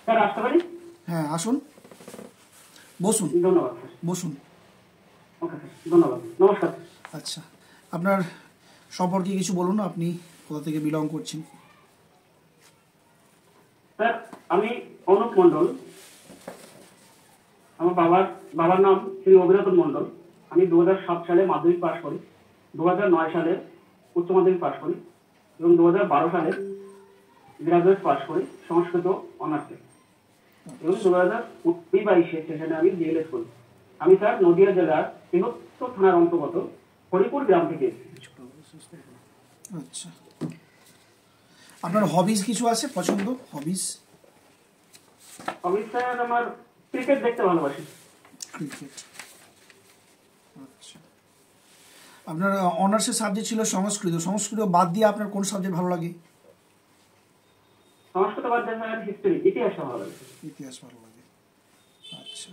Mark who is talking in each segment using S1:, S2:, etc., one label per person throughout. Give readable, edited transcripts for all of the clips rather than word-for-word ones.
S1: Sir আসতে পারি?
S2: হ্যাঁ আসুন, বসুন।
S1: ধন্যবাদ স্যার।
S2: বসুন।
S1: ওকে স্যার, ধন্যবাদ, নমস্কার।
S2: আচ্ছা, আপনার সম্পর্কে কিছু বলুন, আপনি কোথা থেকে বিলং করছেন?
S1: স্যার আমি অনুপ মণ্ডল, আমার বাবার নাম শ্রী অভিনন্দন মণ্ডল। আমি 2007 সালে মাধ্যমিক পাশ করি, 2009 সালে উচ্চ মাধ্যমিক পাশ করি এবং 2012 সালে গ্রাজুয়েট পাশ করি সংস্কৃত অনার্সে এবং 2022 সেখানে আমি ডিএলএড করি। আমি স্যার নদিয়া জেলার বৃহত্তর থানার অন্তর্গত হরিপুর গ্রাম থেকে এসেছি।
S2: আচ্ছা, আপনার হবিজ কিছু আছে, পছন্দ হবিজ?
S1: আমি স্যার আমার ক্রিকেট দেখতে ভালোবাসি।
S2: ক্রিকেট। আচ্ছা, আপনার অনার্সের সাবজেক্ট ছিল সংস্কৃত। সংস্কৃত বাদ দিয়ে আপনার কোন সাবজেক্ট ভালো লাগে?
S1: সংস্কৃত বাদ দিয়ে স্যার হিস্ট্রি, ইতিহাস ভালো লাগে।
S2: ইতিহাস ভালো লাগে। আচ্ছা,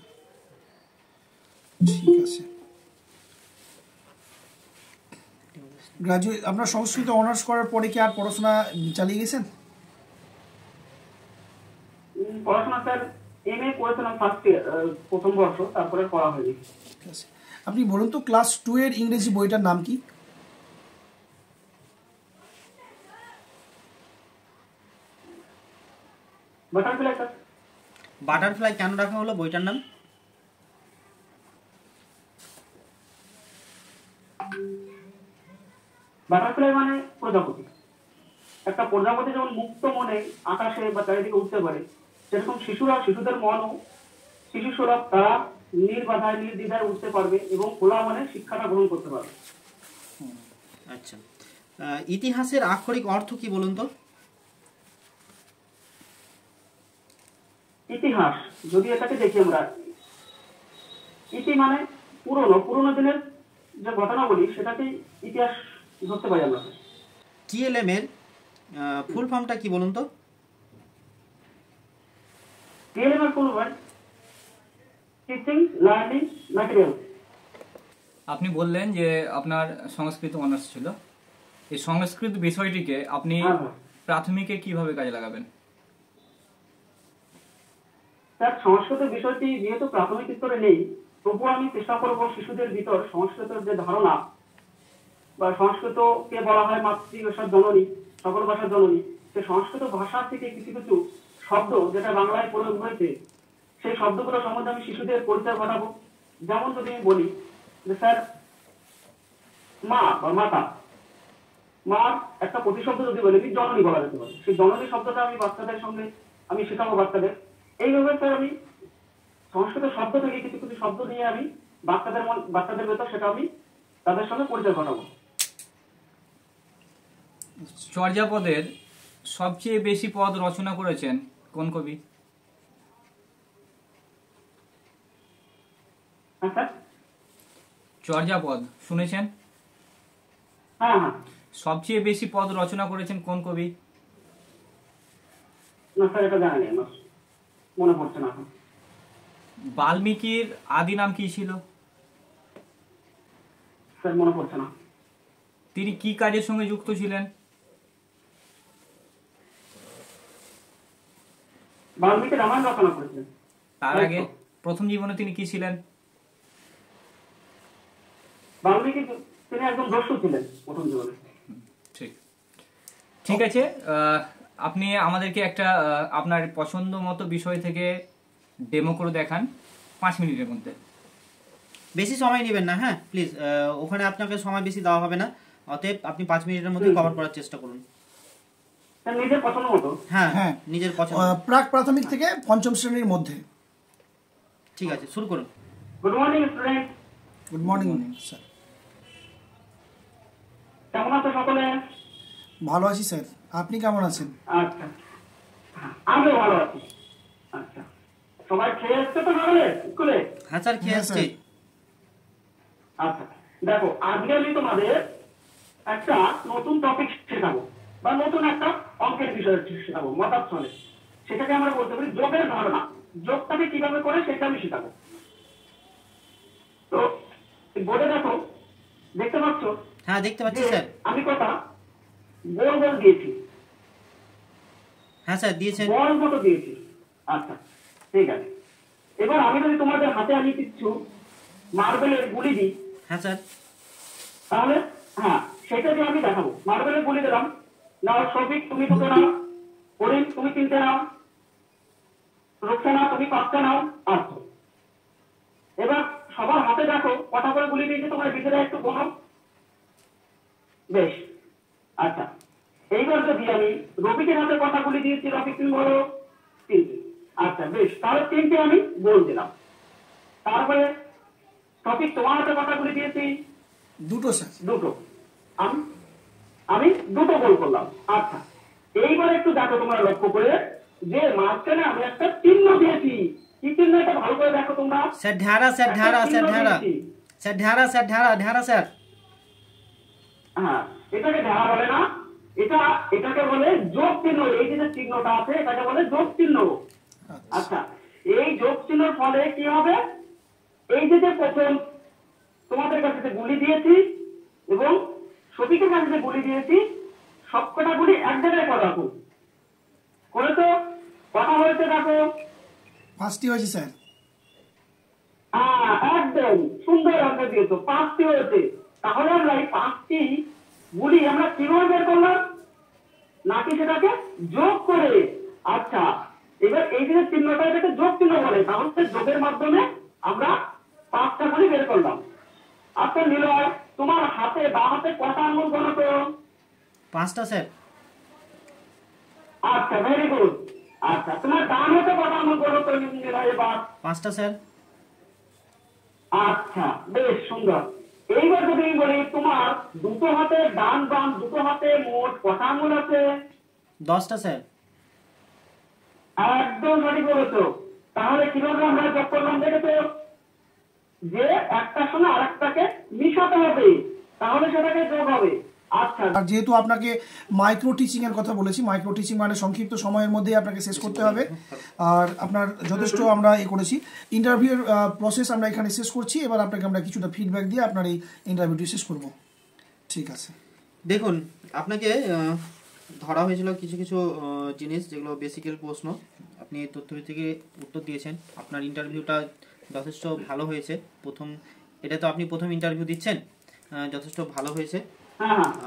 S2: ঠিক আছে। গ্রাজুয়েট আপনার সংস্কৃত অনার্স করার পরে কি আর পড়াশোনা চালিয়ে গেছেন?
S1: পড়াশোনা স্যার এমএ করেছিলাম ফার্স্ট ইয়ার, প্রথম বর্ষ, তারপরে পড়া হয়নি।
S2: ঠিক আছে, আপনি বলুন তো ক্লাস 2 এর ইংরেজি বইটার নাম কি?
S1: Butterfly sir.
S3: বাটারফ্লাই কেন রাখা হলো বইটার নাম?
S1: বাটারফ্লাই মানে প্রজাপতি। একটা প্রজাপতি যেমন মুক্ত মনে আকাশে বা চারিদিকে উঠতে পারে, সেরকম শিশুদের মনও শিশুরা তারা নির্বাধায় নির্দ্বিধায় উঠতে পারবে এবং খোলা মনে শিক্ষাটা গ্রহণ করতে পারবে।
S3: আচ্ছা, ইতিহাসের আক্ষরিক অর্থ কি বলুন তো?
S1: ইতিহাস যদি এটাকে দেখি আমরা, ইতি মানে পুরনো দিনের যে ঘটনা বলি সেটাকেই ইতিহাস ধরতে পারি আমরা।
S3: টিএলএম এর ফুল ফর্মটা কি বলুন তো?
S1: টিএলএম এর full form teaching learning material.
S4: আপনি বললেন যে আপনার সংস্কৃত অনার্স ছিল, এই সংস্কৃত বিষয়টিকে আপনি প্রাথমিকে কিভাবে কাজে লাগাবেন?
S1: স্যার সংস্কৃত বিষয়টি যেহেতু প্রাথমিক স্তরে নেই, তবুও আমি চেষ্টা করব শিশুদের ভিতর সংস্কৃতের যে ধারণা, বা সংস্কৃতকে বলা হয় মাতৃভাষার জননী, সকল ভাষার জননী, সেই সংস্কৃত ভাষা থেকে কিছু কিছু শব্দ যেটা বাংলায় প্রয়োগ হয়েছে, সেই শব্দগুলো সম্বন্ধে আমি শিশুদের পরিচয় ঘটাবো। যেমন যদি আমি বলি যে স্যার মা বা মাতা, মার একটা প্রতিশব্দ যদি বলি জননী বলা যেতে পারে, সেই জননী শব্দটা আমি বাচ্চাদের সঙ্গে আমি শেখাবো বাচ্চাদের। এইভাবে স্যার আমি সংস্কৃত শব্দ থেকে কিছু কিছু শব্দ নিয়ে আমি বাচ্চাদের ভেতর সেটা আমি তাদের সঙ্গে পরিচয় ঘটাবো।
S4: চর্যাপদের সবচেয়ে বেশি পদ রচনা করেছেন কোন কবি?
S1: হ্যাঁ স্যার।
S4: চর্যাপদ শুনেছেন?
S1: হ্যাঁ হ্যাঁ।
S4: সবচেয়ে বেশি পদ রচনা করেছেন কোন কবি?
S1: না স্যার, এটা জানা নেই, আমার মনে পড়ছে না।
S4: বাল্মীকির আদি নাম কি ছিল?
S1: স্যার মনে পড়ছে না।
S4: তিনি কি কাজের সঙ্গে যুক্ত ছিলেন?
S1: বাল্মীকি রামায়ণ রচনা করেছিলেন।
S4: তার আগে প্রথম জীবনে তিনি কি ছিলেন?
S1: বাল্মীকি তিনি একজন দস্যু ছিলেন প্রথম জীবনে।
S4: ঠিক আছে, আপনি আমাদেরকে একটা আপনার পছন্দ মতো বিষয় থেকে ডেমো করে দেখান 5 মিনিটের মধ্যে।
S3: বেশি সময় নেবেন না, হ্যাঁ প্লিজ। ওখানে আপনাকে সময় বেশি দেওয়া হবে না, অতএব আপনি 5 মিনিটের মধ্যে কভার করার চেষ্টা করুন।
S1: নিজের পছন্দ মতো।
S3: হ্যাঁ হ্যাঁ, নিজের পছন্দ।
S2: প্রাক প্রাথমিক থেকে পঞ্চম শ্রেণীর মধ্যে।
S3: ঠিক আছে, শুরু করুন।
S1: Good morning student.
S2: Good morning sir.
S1: কেমন আছো সকলে?
S2: ভালো আছি স্যার, আপনি কেমন আছেন?
S1: আচ্ছা, আমিও ভালো আছি। আচ্ছা, সবাই খেয়ে এসছো তো সকালে স্কুলে?
S3: হ্যাঁ স্যার, খেয়ে আসছি।
S1: আচ্ছা দেখো, আজকে আমি তোমাদের একটা নতুন টপিক শেখাবো, বা নতুন একটা অঙ্কের বিষয় শেখাবো, মতাচ্ছলে। সেটাকে আমরা বলতে পারি যোগের ধারণা। যোগটাকে কিভাবে করে সেটা আমি শেখাবো। তো বোর্ডে দেখো, দেখতে পাচ্ছ?
S3: হ্যাঁ দেখতে পাচ্ছি স্যার।
S1: আমি কথা গোল গোল দিয়েছি।
S3: হ্যাঁ স্যার দিয়েছেন।
S1: বল মতো দিয়েছি। আচ্ছা, ঠিক আছে। এবার আমি যদি তোমাদের হাতে আমি কিছু মার্বেলের গুলি দিই,
S3: হ্যাঁ স্যার।
S1: তাহলে হ্যাঁ সেটা দিয়ে আমি দেখাবো। মার্বেলের গুলি দিলাম, নাও শফিক তুমি দুটো নাও, করিম তুমি 3টে নাও, রোকসানা তুমি 5টা নাও। আচ্ছা, এবার সবার হাতে দেখো কটা করে গুলি দিয়েছে, তোমরা ভিতরে একটু বলো। বেশ, আচ্ছা। এইবার যদি আমি রফিকের হাতে কটা গুলি দিয়েছি, রফিক তুমি বলো। 3টে। আচ্ছা বেশ, তাহলে 3টে আমি গোল দিলাম। তারপরে রফিক তোমার হাতে কটা গুলি দিয়েছি?
S2: 2টো স্যার।
S1: 2টো। আমি 2টো গোল করলাম। আচ্ছা, এইবার একটু দেখো তোমরা লক্ষ্য করে যে মাঝখানে আমি একটা চিহ্ন দিয়েছি। কি চিহ্ন এটা ভালো করে দেখো তোমরা।
S3: স্যার ঢাড়া, স্যার ঢাড়া, স্যার ঢাড়া, স্যার ঢাড়া, স্যার ঢাড়া, ঢাড়া স্যার।
S1: হ্যাঁ, এটাকে ঢাড়া বলে না, এটাকে বলে যোগ চিহ্ন। এই যে চিহ্নটা আছে এটাকে বলে যোগ চিহ্ন। আচ্ছা, এই যোগ চিহ্নের ফলে কি হবে, এই যে প্রথম তোমাদের কাছে যে গুলি দিয়েছি এবং শফিকের কাছে যে গুলি দিয়েছি, সবকটা গুলি এক জায়গায় করে রাখো। করে তো কথা হয়েছে দেখো।
S2: 5টি হয়েছে স্যার।
S1: হ্যাঁ, একদম সুন্দর আনসার দিয়েছো, 5টি হয়েছে। তাহলে আমরা এই 5টি গুলি আমরা কিভাবে বের করলাম, নাকি সেটাকে যোগ করে। আচ্ছা, এবার এই যে চিহ্নটা এটাকে যোগ চিহ্ন বলে, তাহলে যোগের মাধ্যমে আমরা 5টা গুলি বের করলাম। আচ্ছা নিলয়, তোমার হাতে বা হাতে কটা আঙুল গণো তো?
S3: 5টা স্যার।
S1: আচ্ছা, ভেরি গুড। আচ্ছা, তোমার ডান হাতে কটা আঙুল গণো তো নিলয় এবার?
S3: 5টা স্যার।
S1: আচ্ছা, বেশ সুন্দর। এইবার যদি আমি বলি তোমার দুটো হাতে ডান বাম দুটো হাতে মোট কটা আঙুল আছে?
S3: 10টা স্যার।
S1: একদম সঠিক বলেছো। তাহলে কিভাবে আমরা যোগ করলাম দেখেছো, যে একটার সঙ্গে আরেকটাকে মিশাতে হবে, তাহলে সেটাকে যোগ হবে। আচ্ছা,
S2: আর যেহেতু আপনাকে মাইক্রো টিচিং এর কথা বলেছি, মাইক্রো টিচিং মানে সংক্ষিপ্ত সময়ের মধ্যেই আপনাকে শেষ করতে হবে। আর আপনার যথেষ্ট আমরা করেছি ইন্টারভিউর প্রসেস আমরা এখানে শেষ করছি। এবার আপনাকে আমরা কিছুটা ফিডব্যাক দিয়ে আপনার এই ইন্টারভিউটি শেষ করব। ঠিক আছে,
S3: দেখুন আপনাকে ধরা হয়েছিল কিছু কিছু জিনিস যেগুলো বেসিক্যাল প্রশ্ন, আপনি তথ্য থেকে উত্তর দিয়েছেন। আপনার ইন্টারভিউটা যথেষ্ট ভালো হয়েছে। এটা তো আপনি প্রথম ইন্টারভিউ দিচ্ছেন, যথেষ্ট ভালো হয়েছে।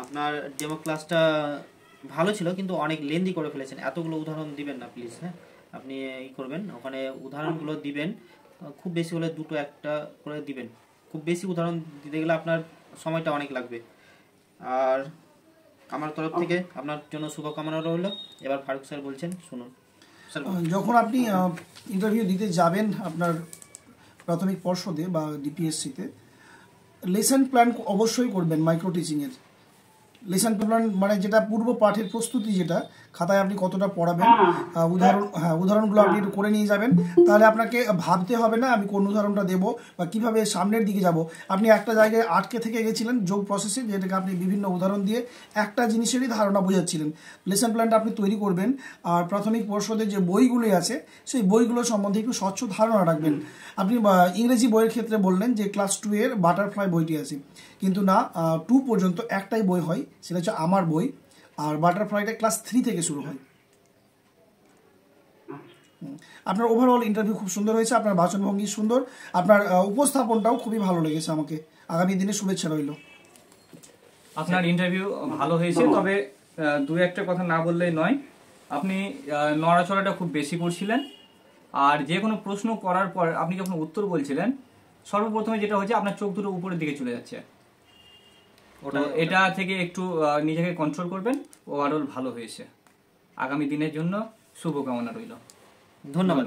S3: আপনার ডেমো ক্লাসটা ভালো ছিল, কিন্তু অনেক লেন্দি করে ফেলেছেন। এতগুলো উদাহরণ দিবেন না প্লিজ। হ্যাঁ, আপনি করবেন, ওখানে উদাহরণগুলো দিবেন, খুব বেশি হলে 2-1টা করে দিবেন। খুব বেশি উদাহরণ দিতে গেলে আপনার সময়টা অনেক লাগবে। আর আমার তরফ থেকে আপনার জন্য শুভকামনা রইল। এবার ফারুক স্যার বলছেন, শুনুন স্যার।
S2: যখন আপনি ইন্টারভিউ দিতে যাবেন আপনার প্রাথমিক পর্ষদে বা ডিপিএসসিতে, লেসন প্ল্যান অবশ্যই করবেন। মাইক্রো টিচিংয়ের লেসন প্ল্যান মানে যেটা পূর্ব পাঠের প্রস্তুতি, যেটা খাতায় আপনি কতটা পড়াবেন, উদাহরণগুলো আপনি একটু করে নিয়ে যাবেন। তাহলে আপনাকে ভাবতে হবে না আমি কোন উদাহরণটা দেবো বা কিভাবে সামনের দিকে যাব। আপনি একটা জায়গায় আটকে থেকে গেছিলেন যোগ প্রসেসে, যেটাকে আপনি বিভিন্ন উদাহরণ দিয়ে একটা জিনিসেরই ধারণা বোঝাচ্ছিলেন। লেসন প্ল্যানটা আপনি তৈরি করবেন, আর প্রাথমিক পর্ষদের যে বইগুলি আছে সেই বইগুলো সম্বন্ধে একটু স্বচ্ছ ধারণা রাখবেন। আপনি ইংরেজি বইয়ের ক্ষেত্রে বললেন যে ক্লাস 2 এর বাটারফ্লাই বইটি আছে, কিন্তু না, 2 পর্যন্ত একটাই বই হয়, সেটা হচ্ছে আমার বই। আর বাটারফ্লাইটা ক্লাস 3 থেকে শুরু হয়। আপনার ওভারঅল ইন্টারভিউ খুব সুন্দর হয়েছে, আপনার ভাষণভঙ্গি সুন্দর, আপনার উপস্থাপনটাও খুবই ভালো লেগেছে আমাকে। আগামী দিনে শুভেচ্ছা রইল।
S4: আপনার ইন্টারভিউ ভালো হয়েছে, তবে 2-1টা কথা না বললেই নয়। আপনি নড়াচড়াটা খুব বেশি করছিলেন, আর যে কোনো প্রশ্ন করার পর আপনি যখন উত্তর বলছিলেন, সর্বপ্রথমে যেটা হচ্ছে আপনার চোখ দুটো উপরের দিকে চলে যাচ্ছে। এটা থেকে একটু নিজেকে কন্ট্রোল করবেন। ওভারঅল ভালো হয়েছে। আগামী দিনের জন্য শুভকামনা রইল।
S3: ধন্যবাদ।